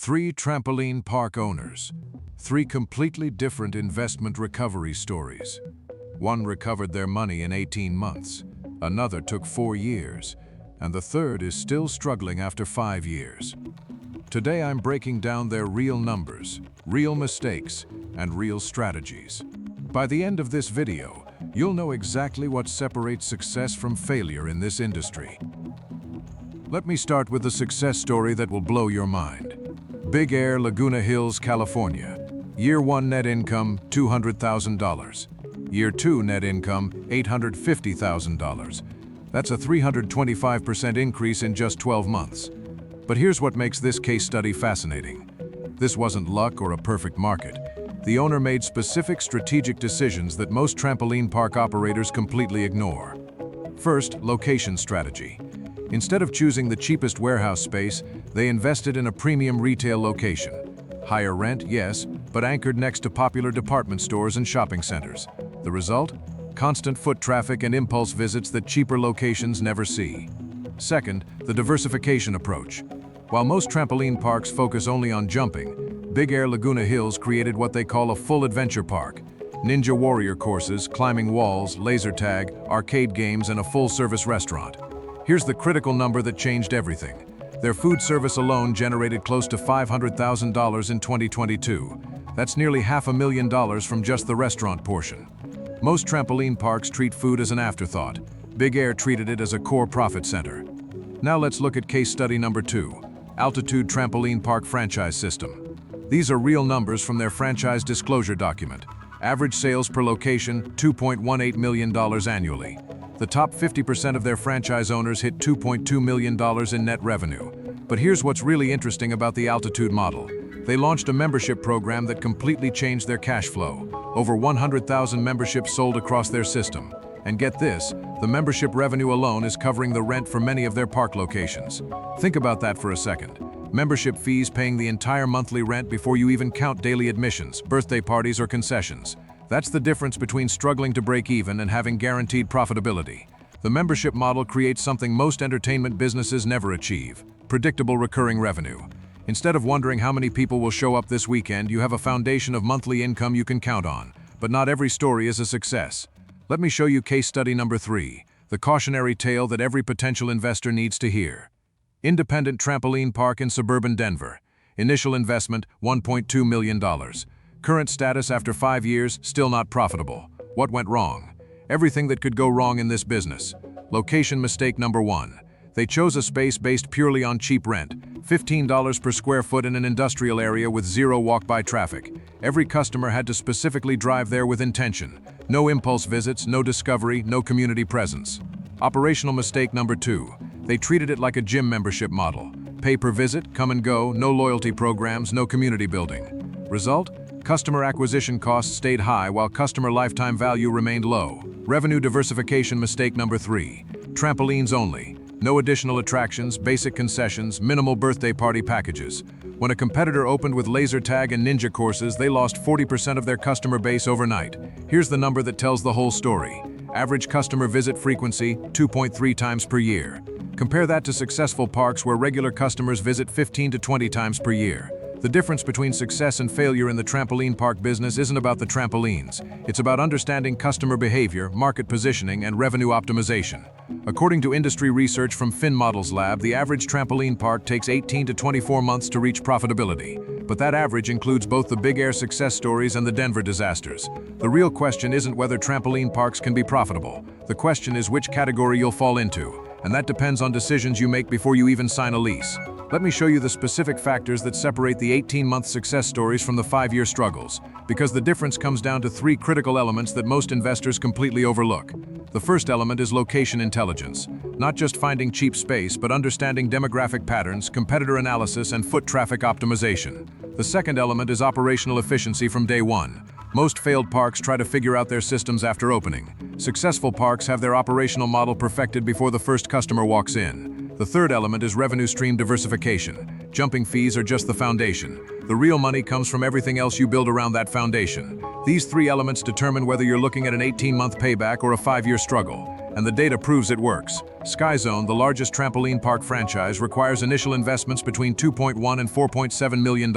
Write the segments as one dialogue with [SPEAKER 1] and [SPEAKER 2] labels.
[SPEAKER 1] Three trampoline park owners. Three completely different investment recovery stories. One recovered their money in 18 months, another took 4 years, and the third is still struggling after 5 years. Today I'm breaking down their real numbers, real mistakes, and real strategies. By the end of this video, you'll know exactly what separates success from failure in this industry. Let me start with the success story that will blow your mind. Big Air Laguna Hills, California. Year 1 net income, $200,000. Year 2 net income, $850,000. That's a 325% increase in just 12 months. But here's what makes this case study fascinating. This wasn't luck or a perfect market. The owner made specific strategic decisions that most trampoline park operators completely ignore. First, location strategy. Instead of choosing the cheapest warehouse space, they invested in a premium retail location. Higher rent, yes, but anchored next to popular department stores and shopping centers. The result? Constant foot traffic and impulse visits that cheaper locations never see. Second, the diversification approach. While most trampoline parks focus only on jumping, Big Air Laguna Hills created what they call a full adventure park. Ninja warrior courses, climbing walls, laser tag, arcade games, and a full-service restaurant. Here's the critical number that changed everything. Their food service alone generated close to $500,000 in 2022. That's nearly $500,000 from just the restaurant portion. Most trampoline parks treat food as an afterthought. Big Air treated it as a core profit center. Now let's look at case study number 2, Altitude Trampoline Park Franchise System. These are real numbers from their franchise disclosure document. Average sales per location, $2.18 million annually. The top 50% of their franchise owners hit $2.2 million in net revenue. But here's what's really interesting about the Altitude model. They launched a membership program that completely changed their cash flow. Over 100,000 memberships sold across their system. And get this, the membership revenue alone is covering the rent for many of their park locations. Think about that for a second. Membership fees paying the entire monthly rent before you even count daily admissions, birthday parties, or concessions. That's the difference between struggling to break even and having guaranteed profitability. The membership model creates something most entertainment businesses never achieve: predictable recurring revenue. Instead of wondering how many people will show up this weekend, you have a foundation of monthly income you can count on. But not every story is a success. Let me show you case study number 3, the cautionary tale that every potential investor needs to hear. Independent trampoline park in suburban Denver. Initial investment, $1.2 million. Current status after 5 years, still not profitable. What went wrong? Everything that could go wrong in this business. Location mistake number 1. They chose a space based purely on cheap rent, $15 per square foot in an industrial area with zero walk-by traffic. Every customer had to specifically drive there with intention. No impulse visits, no discovery, no community presence. Operational mistake number 2. They treated it like a gym membership model. Pay per visit, come and go, no loyalty programs, no community building. Result? Customer acquisition costs stayed high while customer lifetime value remained low. Revenue diversification mistake number 3. Trampolines only. No additional attractions, basic concessions, minimal birthday party packages. When a competitor opened with laser tag and ninja courses, they lost 40% of their customer base overnight. Here's the number that tells the whole story. Average customer visit frequency, 2.3 times per year. Compare that to successful parks where regular customers visit 15 to 20 times per year. The difference between success and failure in the trampoline park business isn't about the trampolines. It's about understanding customer behavior, market positioning, and revenue optimization. According to industry research from FinModels Lab, the average trampoline park takes 18 to 24 months to reach profitability. But that average includes both the Big Air success stories and the Denver disasters. The real question isn't whether trampoline parks can be profitable. The question is which category you'll fall into. And that depends on decisions you make before you even sign a lease. Let me show you the specific factors that separate the 18-month success stories from the 5-year struggles, because the difference comes down to 3 critical elements that most investors completely overlook. The first element is location intelligence. Not just finding cheap space, but understanding demographic patterns, competitor analysis, and foot traffic optimization. The second element is operational efficiency from day one. Most failed parks try to figure out their systems after opening. Successful parks have their operational model perfected before the first customer walks in. The third element is revenue stream diversification. Jumping fees are just the foundation. The real money comes from everything else you build around that foundation. These 3 elements determine whether you're looking at an 18-month payback or a 5-year struggle. and the data proves it works. SkyZone, the largest trampoline park franchise, requires initial investments between $2.1 and $4.7 million,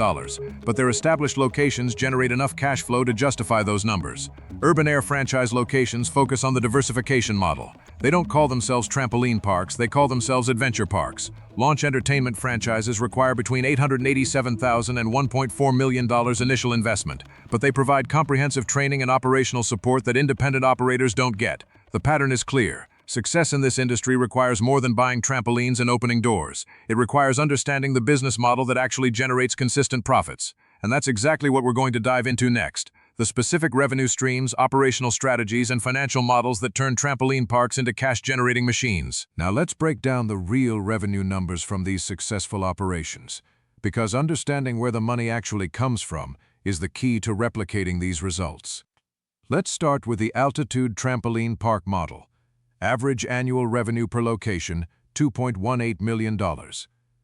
[SPEAKER 1] but their established locations generate enough cash flow to justify those numbers. Urban Air franchise locations focus on the diversification model. They don't call themselves trampoline parks, they call themselves adventure parks. Launch entertainment franchises require between $887,000 and $1.4 million initial investment, but they provide comprehensive training and operational support that independent operators don't get. The pattern is clear. Success in this industry requires more than buying trampolines and opening doors. It requires understanding the business model that actually generates consistent profits. And that's exactly what we're going to dive into next. The specific revenue streams, operational strategies, and financial models that turn trampoline parks into cash-generating machines. Now let's break down the real revenue numbers from these successful operations, because understanding where the money actually comes from is the key to replicating these results. Let's start with the Altitude Trampoline Park model. Average annual revenue per location, $2.18 million.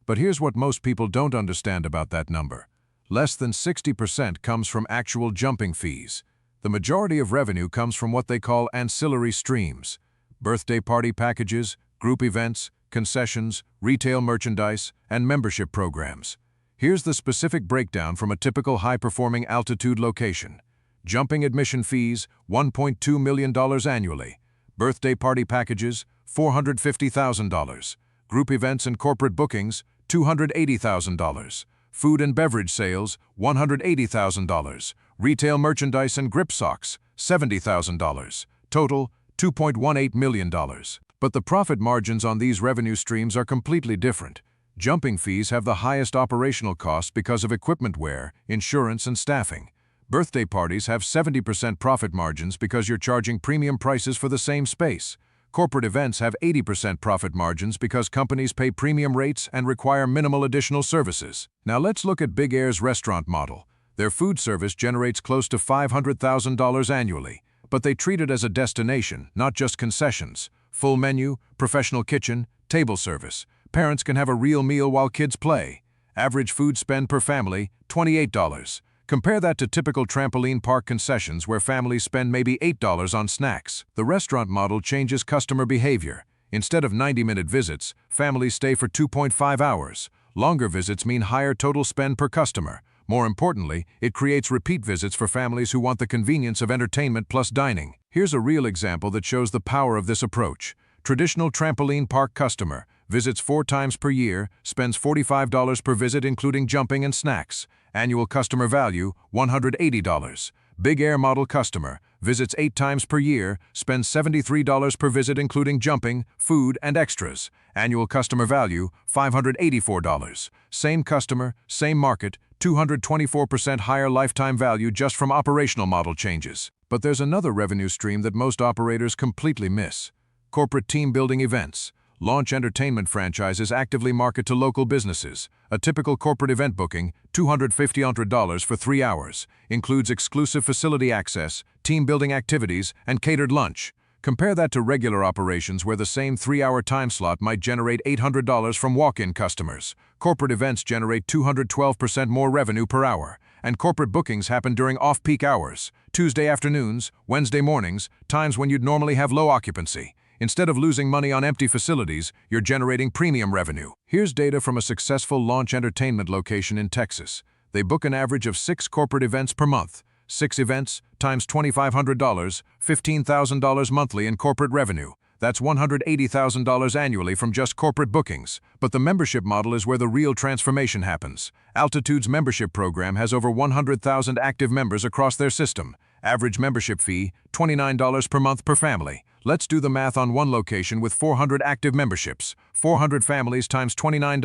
[SPEAKER 1] But here's what most people don't understand about that number. Less than 60% comes from actual jumping fees. The majority of revenue comes from what they call ancillary streams: birthday party packages, group events, concessions, retail merchandise, and membership programs. Here's the specific breakdown from a typical high-performing Altitude location. Jumping admission fees, $1.2 million annually. Birthday party packages, $450,000. Group events and corporate bookings, $280,000. Food and beverage sales, $180,000. Retail merchandise and grip socks, $70,000. Total, $2.18 million. But the profit margins on these revenue streams are completely different. Jumping fees have the highest operational costs because of equipment wear, insurance, and staffing. Birthday parties have 70% profit margins because you're charging premium prices for the same space. Corporate events have 80% profit margins because companies pay premium rates and require minimal additional services. Now let's look at Big Air's restaurant model. Their food service generates close to $500,000 annually, but they treat it as a destination, not just concessions. Full menu, professional kitchen, table service. Parents can have a real meal while kids play. Average food spend per family, $28. Compare that to typical trampoline park concessions where families spend maybe $8 on snacks. The restaurant model changes customer behavior. Instead of 90-minute visits, families stay for 2.5 hours. Longer visits mean higher total spend per customer. More importantly, it creates repeat visits for families who want the convenience of entertainment plus dining. Here's a real example that shows the power of this approach. Traditional trampoline park customer visits 4 times per year, spends $45 per visit including jumping and snacks. Annual customer value, $180. Big Air model customer visits 8 times per year, spends $73 per visit including jumping, food, and extras. Annual customer value, $584. Same customer, same market, 224% higher lifetime value just from operational model changes. But there's another revenue stream that most operators completely miss. Corporate team-building events. Launch entertainment franchises actively market to local businesses. A typical corporate event booking, $250 for 3 hours, includes exclusive facility access, team-building activities, and catered lunch. Compare that to regular operations where the same 3-hour time slot might generate $800 from walk-in customers. Corporate events generate 212% more revenue per hour, and corporate bookings happen during off-peak hours, Tuesday afternoons, Wednesday mornings, times when you'd normally have low occupancy. Instead of losing money on empty facilities, you're generating premium revenue. Here's data from a successful launch entertainment location in Texas. They book an average of 6 corporate events per month. 6 events times $2,500, $15,000 monthly in corporate revenue. That's $180,000 annually from just corporate bookings. But the membership model is where the real transformation happens. Altitude's membership program has over 100,000 active members across their system. Average membership fee, $29 per month per family. Let's do the math on one location with 400 active memberships. 400 families times $29,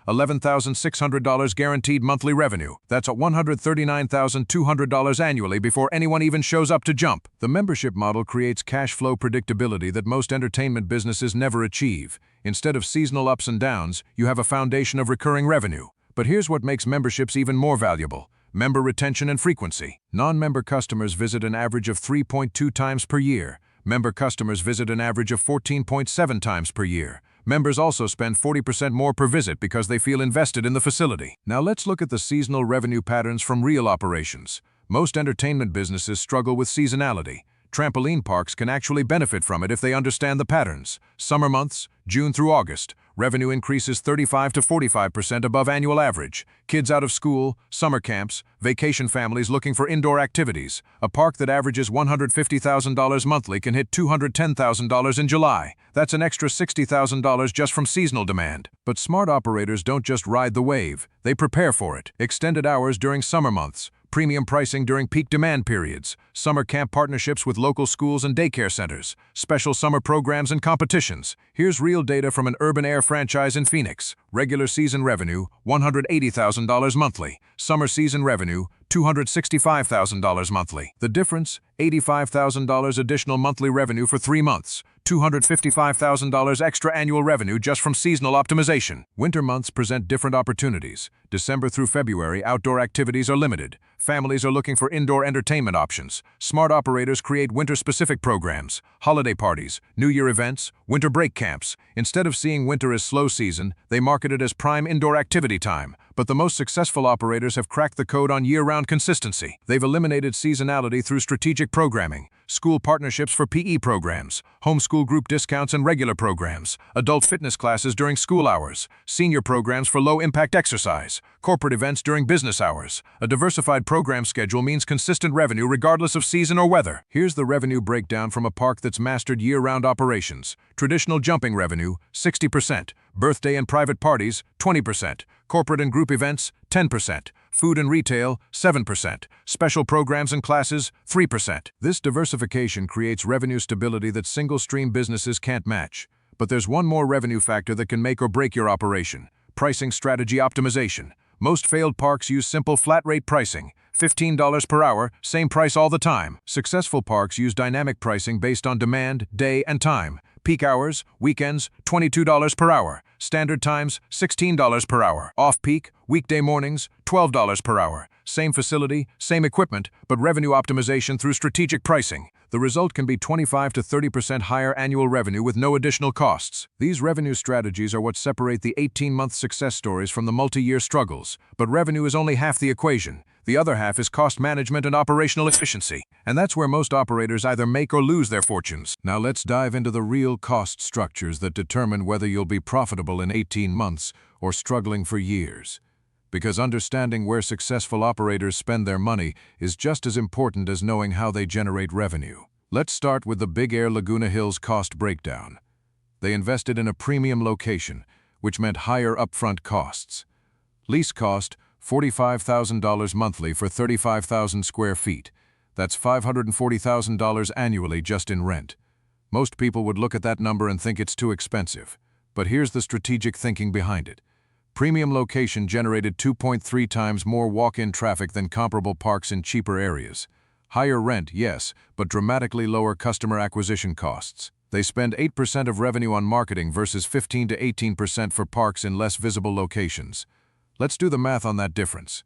[SPEAKER 1] $11,600 guaranteed monthly revenue. That's at $139,200 annually before anyone even shows up to jump. The membership model creates cash flow predictability that most entertainment businesses never achieve. Instead of seasonal ups and downs, you have a foundation of recurring revenue. But here's what makes memberships even more valuable. Member retention and frequency. Non-member customers visit an average of 3.2 times per year. Member customers visit an average of 14.7 times per year. Members also spend 40% more per visit because they feel invested in the facility. Now let's look at the seasonal revenue patterns from real operations. Most entertainment businesses struggle with seasonality. Trampoline parks can actually benefit from it if they understand the patterns. Summer months, June through August, revenue increases 35 to 45% above annual average. Kids out of school, summer camps, vacation families looking for indoor activities. A park that averages $150,000 monthly can hit $210,000 in July. That's an extra $60,000 just from seasonal demand. But smart operators don't just ride the wave, they prepare for it. Extended hours during summer months, premium pricing during peak demand periods, summer camp partnerships with local schools and daycare centers, special summer programs and competitions. Here's real data from an urban air franchise in Phoenix. Regular season revenue, $180,000 monthly. Summer season revenue, $265,000 monthly. The difference, $85,000 additional monthly revenue for 3 months. $255,000 extra annual revenue just from seasonal optimization. Winter months present different opportunities. December through February, outdoor activities are limited. Families are looking for indoor entertainment options. Smart operators create winter-specific programs, holiday parties, New Year events, winter break camps. Instead of seeing winter as slow season, they market it as prime indoor activity time. But the most successful operators have cracked the code on year-round consistency. They've eliminated seasonality through strategic programming, school partnerships for PE programs, homeschool group discounts and regular programs, adult fitness classes during school hours, senior programs for low-impact exercise, corporate events during business hours. A diversified program schedule means consistent revenue regardless of season or weather. Here's the revenue breakdown from a park that's mastered year-round operations. Traditional jumping revenue, 60%. Birthday and private parties, 20%. Corporate and group events, 10%. Food and retail, 7%. Special programs and classes, 3%. This diversification creates revenue stability that single-stream businesses can't match. But there's one more revenue factor that can make or break your operation: pricing strategy optimization. Most failed parks use simple flat-rate pricing, $15 per hour, same price all the time. Successful parks use dynamic pricing based on demand, day, and time. Peak hours, weekends, $22 per hour. Standard times, $16 per hour. Off-peak, weekday mornings, $12 per hour. Same facility, same equipment, but revenue optimization through strategic pricing. The result can be 25 to 30% higher annual revenue with no additional costs. These revenue strategies are what separate the 18-month success stories from the multi-year struggles. But revenue is only half the equation. The other half is cost management and operational efficiency. And that's where most operators either make or lose their fortunes. Now let's dive into the real cost structures that determine whether you'll be profitable in 18 months or struggling for years. Because understanding where successful operators spend their money is just as important as knowing how they generate revenue. Let's start with the big Air Laguna Hills cost breakdown. They invested in a premium location, which meant higher upfront costs. Lease cost, $45,000 monthly for 35,000 square feet. That's $540,000 annually just in rent. Most people would look at that number and think it's too expensive. But here's the strategic thinking behind it. Premium location generated 2.3 times more walk-in traffic than comparable parks in cheaper areas. Higher rent, yes, but dramatically lower customer acquisition costs. They spend 8% of revenue on marketing versus 15 to 18% for parks in less visible locations. Let's do the math on that difference.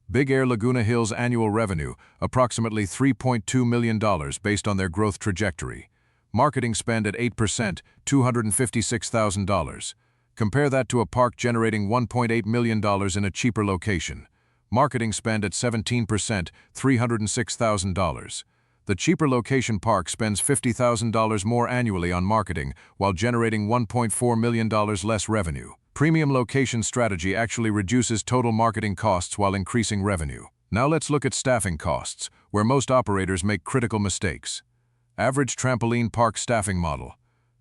[SPEAKER 1] Big Air Laguna Hills annual revenue, approximately $3.2 million based on their growth trajectory. Marketing spend at 8%, $256,000. Compare that to a park generating $1.8 million in a cheaper location. Marketing spend at 17%, $306,000. The cheaper location park spends $50,000 more annually on marketing while generating $1.4 million less revenue. Premium location strategy actually reduces total marketing costs while increasing revenue. Now let's look at staffing costs, where most operators make critical mistakes. Average trampoline park staffing model: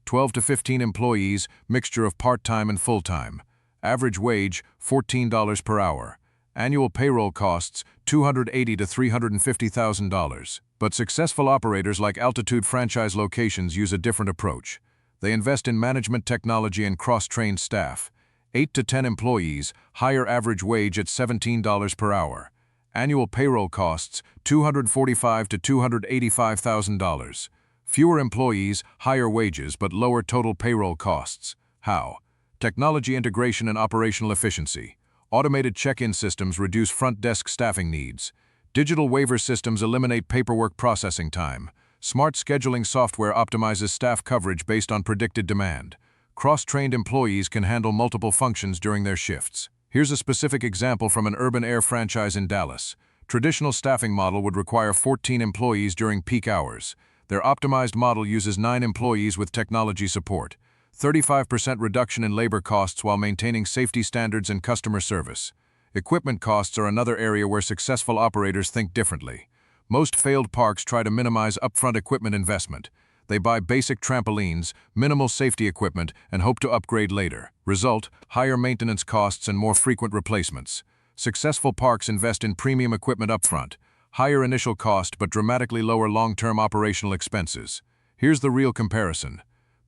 [SPEAKER 1] 12 to 15 employees, mixture of part-time and full-time. Average wage, $14 per hour. Annual payroll costs, $280,000 to $350,000. But successful operators like Altitude franchise locations use a different approach. They invest in management technology and cross-trained staff. 8 to 10 employees, higher average wage at $17 per hour. Annual payroll costs, $245,000 to $285,000. Fewer employees, higher wages, but lower total payroll costs. How? Technology integration and operational efficiency. Automated check-in systems reduce front desk staffing needs. Digital waiver systems eliminate paperwork processing time. Smart scheduling software optimizes staff coverage based on predicted demand. Cross-trained employees can handle multiple functions during their shifts. Here's a specific example from an urban air franchise in Dallas. Traditional staffing model would require 14 employees during peak hours. Their optimized model uses 9 employees with technology support, 35% reduction in labor costs while maintaining safety standards and customer service. Equipment costs are another area where successful operators think differently. Most failed parks try to minimize upfront equipment investment. They buy basic trampolines, minimal safety equipment, and hope to upgrade later. Result: higher maintenance costs and more frequent replacements. Successful parks invest in premium equipment upfront, higher initial cost but dramatically lower long-term operational expenses. Here's the real comparison.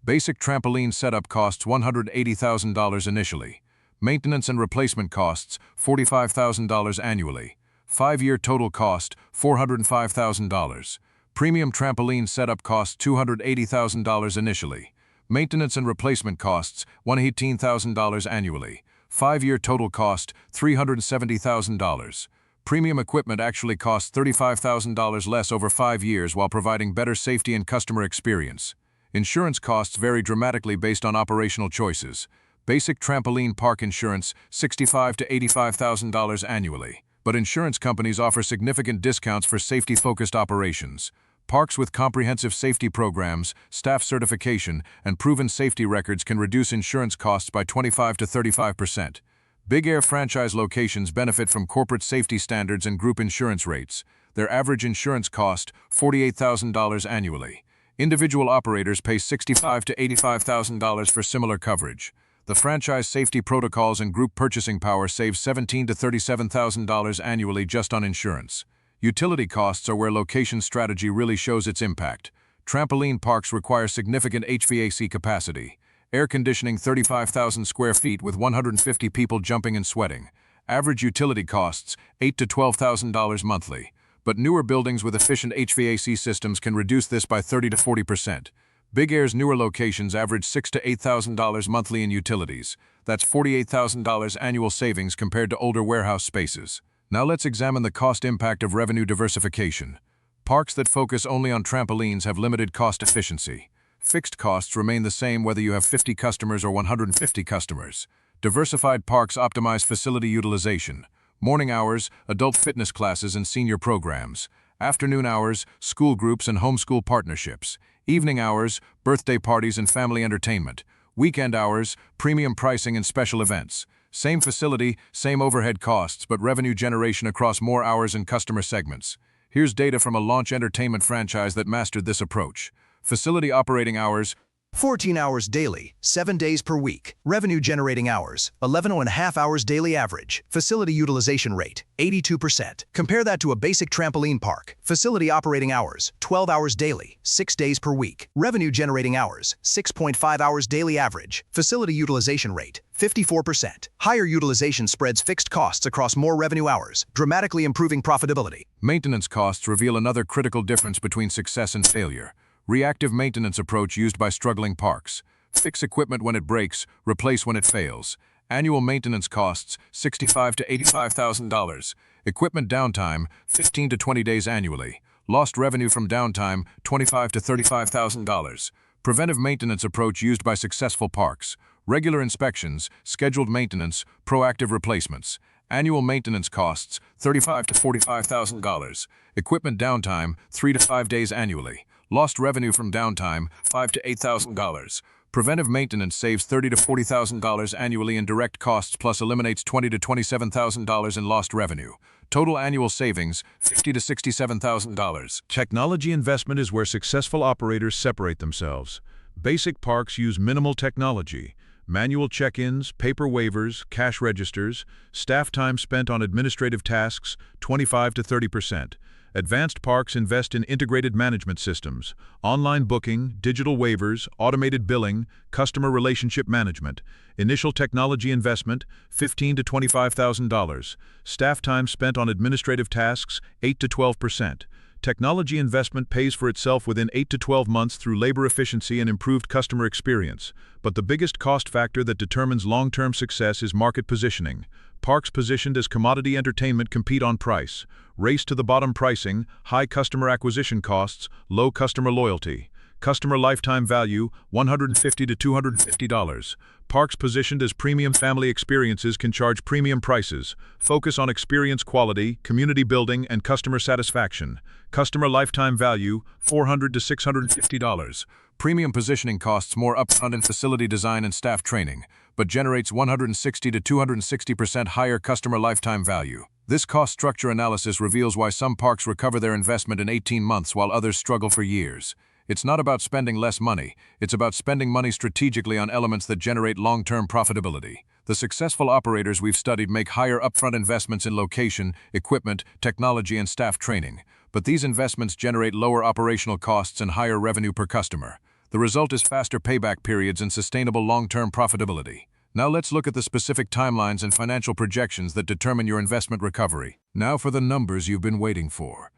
[SPEAKER 1] Basic trampoline setup costs $180,000 initially. Maintenance and replacement costs $45,000 annually. 5-year total cost $405,000. Premium trampoline setup costs $280,000 initially. Maintenance and replacement costs $118,000 annually. 5-year total cost $370,000. Premium equipment actually costs $35,000 less over 5 years while providing better safety and customer experience. Insurance costs vary dramatically based on operational choices. Basic trampoline park insurance $65,000 to $85,000 annually. But insurance companies offer significant discounts for safety-focused operations. Parks with comprehensive safety programs, staff certification, and proven safety records can reduce insurance costs by 25 to 35%. Big Air franchise locations benefit from corporate safety standards and group insurance rates. Their average insurance cost $48,000 annually. Individual operators pay $65,000 to $85,000 for similar coverage. The franchise safety protocols and group purchasing power save $17,000 to $37,000 annually just on insurance. Utility costs are where location strategy really shows its impact. Trampoline parks require significant HVAC capacity. Air conditioning 35,000 square feet with 150 people jumping and sweating. Average utility costs $8,000 to $12,000 monthly. But newer buildings with efficient HVAC systems can reduce this by 30 to 40%. Big Air's newer locations average $6,000 to $8,000 monthly in utilities. That's $48,000 annual savings compared to older warehouse spaces. Now let's examine the cost impact of revenue diversification. Parks that focus only on trampolines have limited cost efficiency. Fixed costs remain the same whether you have 50 customers or 150 customers. Diversified parks optimize facility utilization. Morning hours, adult fitness classes and senior programs. Afternoon hours, school groups and homeschool partnerships. Evening hours, birthday parties and family entertainment. Weekend hours, premium pricing and special events. Same facility, same overhead costs, but revenue generation across more hours and customer segments. Here's data from a launch entertainment franchise that mastered this approach. Facility operating hours:
[SPEAKER 2] 14 hours daily, 7 days per week. Revenue generating hours, 11.5 hours daily average. Facility utilization rate, 82%. Compare that to a basic trampoline park. Facility operating hours, 12 hours daily, 6 days per week. Revenue generating hours, 6.5 hours daily average. Facility utilization rate, 54%. Higher utilization spreads fixed costs across more revenue hours, dramatically improving profitability.
[SPEAKER 1] Maintenance costs reveal another critical difference between success and failure. Reactive maintenance approach used by struggling parks. Fix equipment when it breaks, replace when it fails. Annual maintenance costs $65,000 to $85,000. Equipment downtime 15 to 20 days annually. Lost revenue from downtime $25,000 to $35,000. Preventive maintenance approach used by successful parks. Regular inspections, scheduled maintenance, proactive replacements. Annual maintenance costs $35,000 to $45,000. Equipment downtime 3 to 5 days annually. Lost revenue from downtime $5,000 to $8,000. Preventive maintenance saves $30,000 to $40,000 annually in direct costs plus eliminates $20,000 to $27,000 in lost revenue. Total annual savings $50,000 to $67,000.
[SPEAKER 3] Technology investment is where successful operators separate themselves. Basic parks use minimal technology. Manual check-ins, paper waivers, cash registers, staff time spent on administrative tasks 25 to 30%. Advanced parks invest in integrated management systems, online booking, digital waivers, automated billing, customer relationship management. Initial technology investment, $15,000 to $25,000. Staff time spent on administrative tasks, 8 to 12%. Technology investment pays for itself within 8 to 12 months through labor efficiency and improved customer experience. But the biggest cost factor that determines long-term success is market positioning. Parks positioned as commodity entertainment compete on price. Race to the bottom pricing, high customer acquisition costs, low customer loyalty. Customer lifetime value, $150 to $250. Parks positioned as premium family experiences can charge premium prices. Focus on experience quality, community building, and customer satisfaction. Customer lifetime value, $400 to $650.
[SPEAKER 1] Premium positioning costs more upfront in facility design and staff training, but generates 160 to 260% higher customer lifetime value. This cost structure analysis reveals why some parks recover their investment in 18 months while others struggle for years. It's not about spending less money, it's about spending money strategically on elements that generate long-term profitability. The successful operators we've studied make higher upfront investments in location, equipment, technology, and staff training, but these investments generate lower operational costs and higher revenue per customer. The result is faster payback periods and sustainable long-term profitability. Now let's look at the specific timelines and financial projections that determine your investment recovery. Now for the numbers you've been waiting for.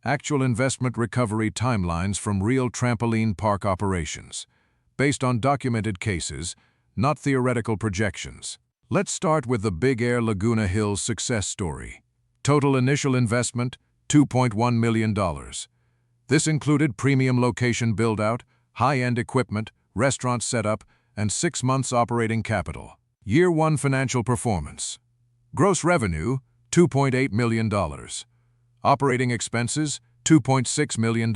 [SPEAKER 1] Actual investment recovery timelines from real trampoline park operations, based on documented cases, not theoretical projections. Let's start with the big Air Laguna Hills success story. Total initial investment, $2.1 million. This included premium location build-out, high-end equipment, restaurant setup, and 6 months operating capital. Year 1 financial performance. Gross revenue, $2.8 million. Operating expenses, $2.6 million.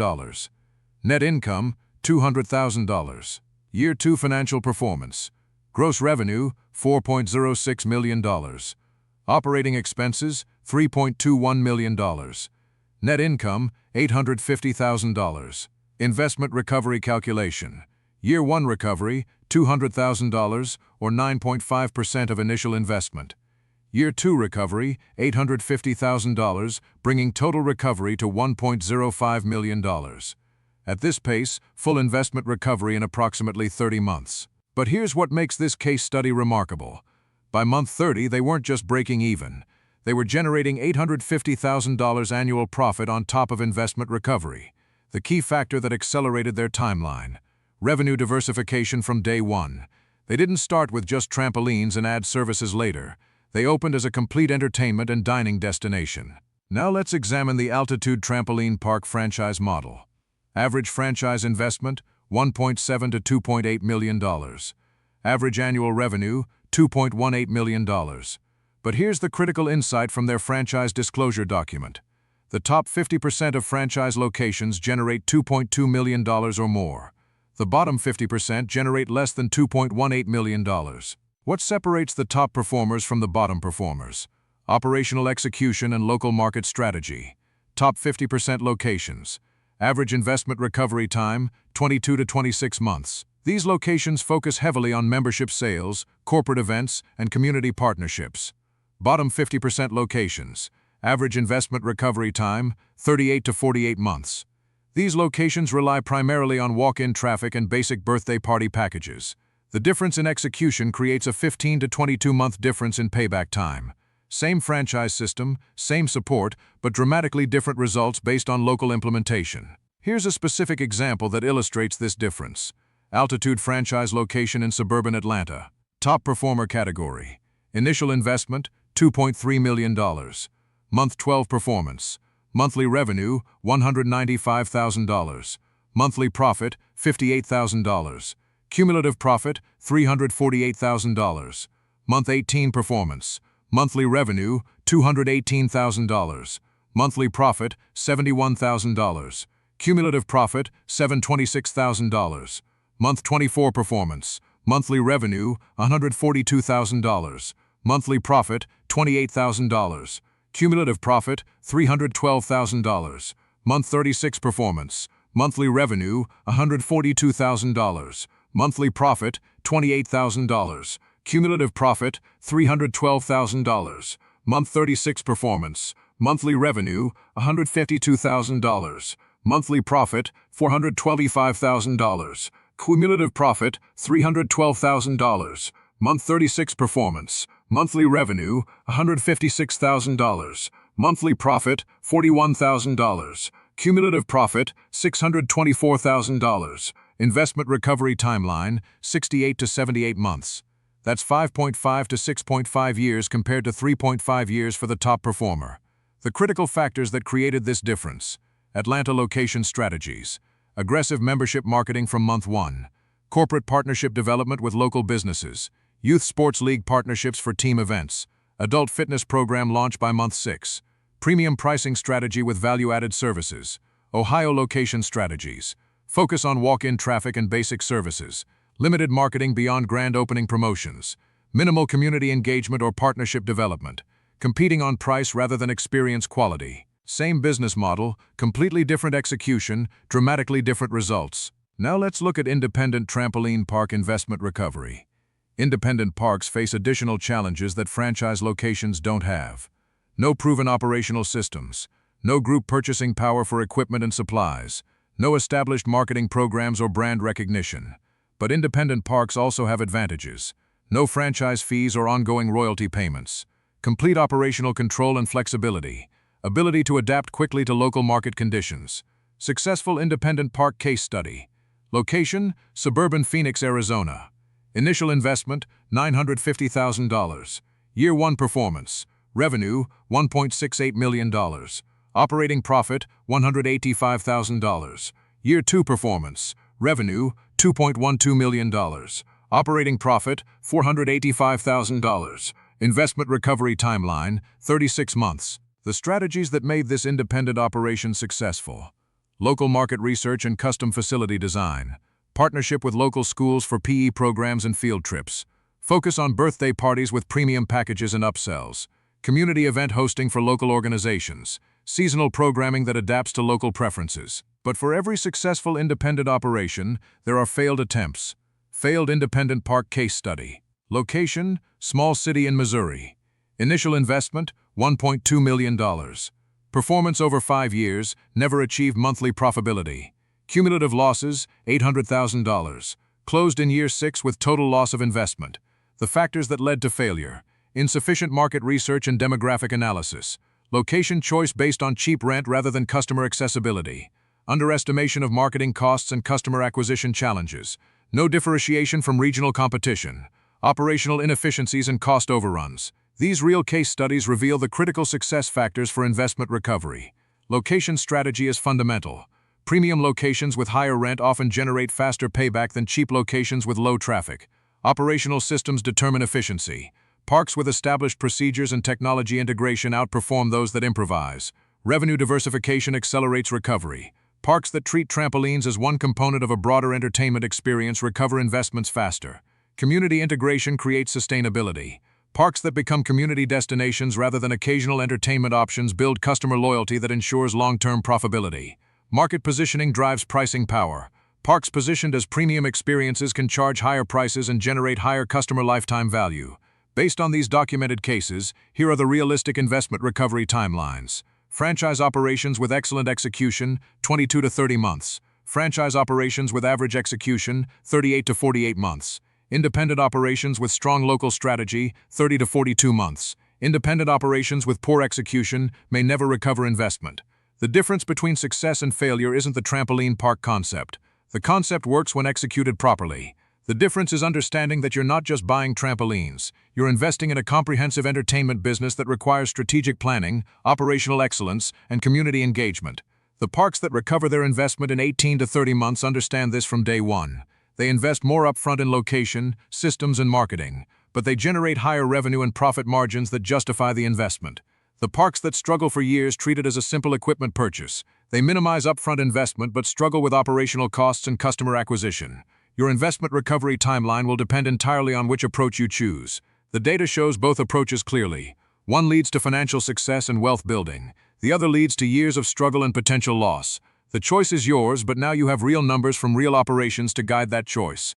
[SPEAKER 1] Net income, $200,000. Year 2 financial performance. Gross revenue, $4.06 million. Operating expenses, $3.21 million. Net income, $850,000. Investment recovery calculation. Year 1 recovery, $200,000 or 9.5% of initial investment. Year 2 recovery, $850,000, bringing total recovery to $1.05 million. At this pace, full investment recovery in approximately 30 months. But here's what makes this case study remarkable. By month 30, they weren't just breaking even. They were generating $850,000 annual profit on top of investment recovery. The key factor that accelerated their timeline. Revenue diversification from day one. They didn't start with just trampolines and add services later. They opened as a complete entertainment and dining destination. Now let's examine the Altitude Trampoline Park franchise model. Average franchise investment, $1.7 to $2.8 million. Average annual revenue, $2.18 million. But here's the critical insight from their franchise disclosure document. The top 50% of franchise locations generate $2.2 million or more. The bottom 50% generate less than $2.18 million. What separates the top performers from the bottom performers? Operational execution and local market strategy. Top 50% locations. Average investment recovery time, 22 to 26 months. These locations focus heavily on membership sales, corporate events, and community partnerships. Bottom 50% locations. Average investment recovery time, 38 to 48 months. These locations rely primarily on walk-in traffic and basic birthday party packages. The difference in execution creates a 15 to 22-month difference in payback time. Same franchise system, same support, but dramatically different results based on local implementation. Here's a specific example that illustrates this difference. Altitude franchise location in suburban Atlanta. Top performer category. Initial investment, $2.3 million. Month 12 performance. Monthly revenue, $195,000. Monthly profit, $58,000. Cumulative profit, $348,000. Month 18 performance. Monthly revenue, $218,000. Monthly profit, $71,000. Cumulative profit, $726,000. Month 24 performance. Monthly revenue, $142,000. Monthly profit, $28,000. Cumulative profit, $312,000. Month 36 performance. Monthly revenue, $142,000. Monthly profit, $28,000. Cumulative profit, $312,000. Month 36 performance. Monthly revenue, $152,000. Monthly profit, $425,000. Cumulative profit, $312,000. Month 36 performance. Monthly revenue, $156,000. Monthly profit, $41,000. Cumulative profit, $624,000. Investment recovery timeline, 68 to 78 months. That's 5.5 to 6.5 years compared to 3.5 years for the top performer. The critical factors that created this difference. Atlanta location strategies. aggressive membership marketing from month 1, corporate partnership development with local businesses, youth sports league partnerships for team events, adult fitness program launch by month 6, premium pricing strategy with value-added services, Ohio location strategies, focus on walk-in traffic and basic services, limited marketing beyond grand opening promotions, minimal community engagement or partnership development, competing on price rather than experience quality. Same business model, completely different execution, dramatically different results. Now let's look at independent trampoline park investment recovery. Independent parks face additional challenges that franchise locations don't have. No proven operational systems, no group purchasing power for equipment and supplies, no established marketing programs or brand recognition. But independent parks also have advantages. No franchise fees or ongoing royalty payments. Complete operational control and flexibility. Ability to adapt quickly to local market conditions. Successful independent park case study. Location, suburban Phoenix, Arizona. Initial investment, $950,000. Year 1 performance. Revenue, $1.68 million. Operating profit, $185,000. Year 2 performance. Revenue, $2.12 million. Operating profit, $485,000. Investment recovery timeline, 36 months. The strategies that made this independent operation successful. Local market research and custom facility design. Partnership with local schools for PE programs and field trips. Focus on birthday parties with premium packages and upsells. Community event hosting for local organizations. Seasonal programming that adapts to local preferences. But for every successful independent operation, there are failed attempts. Failed independent park case study. Location, small city in Missouri. Initial investment, $1.2 million. Performance over 5 years, never achieved monthly profitability. Cumulative losses, $800,000. Closed in year 6 with total loss of investment. The factors that led to failure. Insufficient market research and demographic analysis. Location choice based on cheap rent rather than customer accessibility. Underestimation of marketing costs and customer acquisition challenges. No differentiation from regional competition. Operational inefficiencies and cost overruns. These real case studies reveal the critical success factors for investment recovery. Location strategy is fundamental. Premium locations with higher rent often generate faster payback than cheap locations with low traffic. Operational systems determine efficiency. Parks with established procedures and technology integration outperform those that improvise. Revenue diversification accelerates recovery. Parks that treat trampolines as one component of a broader entertainment experience recover investments faster. Community integration creates sustainability. Parks that become community destinations rather than occasional entertainment options build customer loyalty that ensures long-term profitability. Market positioning drives pricing power. Parks positioned as premium experiences can charge higher prices and generate higher customer lifetime value. Based on these documented cases, here are the realistic investment recovery timelines. Franchise operations with excellent execution, 22 to 30 months. Franchise operations with average execution, 38 to 48 months. Independent operations with strong local strategy, 30 to 42 months. Independent operations with poor execution may never recover investment. The difference between success and failure isn't the trampoline park concept. The concept works when executed properly. The difference is understanding that you're not just buying trampolines. You're investing in a comprehensive entertainment business that requires strategic planning, operational excellence, and community engagement. The parks that recover their investment in 18 to 30 months understand this from day one. They invest more upfront in location, systems, and marketing, but they generate higher revenue and profit margins that justify the investment. The parks that struggle for years treat it as a simple equipment purchase. They minimize upfront investment but struggle with operational costs and customer acquisition. Your investment recovery timeline will depend entirely on which approach you choose. The data shows both approaches clearly. One leads to financial success and wealth building. The other leads to years of struggle and potential loss. The choice is yours, but now you have real numbers from real operations to guide that choice.